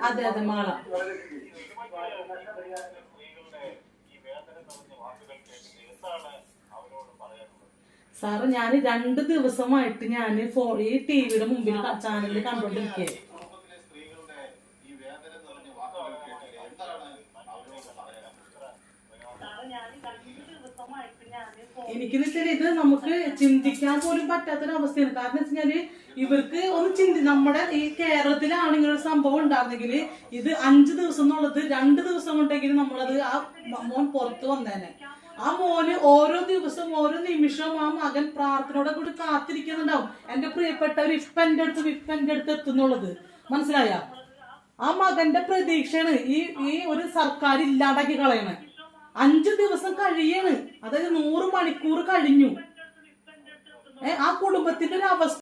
അതെ അതെ മാള. സാറ് ഞാൻ 2 ദിവസമായിട്ട് ഞാൻ ഈ ടിവിയുടെ മുമ്പിൽ ചാനലിൽ കണ്ടോണ്ടിരിക്കുക. എനിക്കെന്ന് വെച്ചാൽ ഇത് നമുക്ക് ചിന്തിക്കാൻ പോലും പറ്റാത്തൊരവസ്ഥയാണ്. കാരണം വെച്ച് കഴിഞ്ഞാല് ഇവർക്ക് ഒന്ന് നമ്മുടെ ഈ കേരളത്തിലാണ് ഇങ്ങനെ ഒരു സംഭവം ഉണ്ടായിരുന്നെങ്കിൽ ഇത് 5 ദിവസം എന്നുള്ളത് 2 ദിവസം കൊണ്ടെങ്കിലും നമ്മളത് ആ മോൻ പുറത്ത് വന്നേനെ. ആ മോന് ഓരോ ദിവസം ഓരോ നിമിഷവും ആ മകൻ പ്രാർത്ഥനയോടെ കൂടി കാത്തിരിക്കുന്നുണ്ടാവും. എന്റെ പ്രിയപ്പെട്ടവർ ഇപ്പൊ എന്റെ അടുത്ത് എത്തുന്നുള്ളത് മനസ്സിലായ? ആ മകന്റെ പ്രതീക്ഷയാണ് ഈ ഒരു സർക്കാർ ഇല്ലാണ്ടാക്കി കളയണേ. 5 ദിവസം കഴിയാണ്, അതായത് 100 മണിക്കൂർ കഴിഞ്ഞു. ആ കുടുംബത്തിന്റെ ഒരു അവസ്ഥ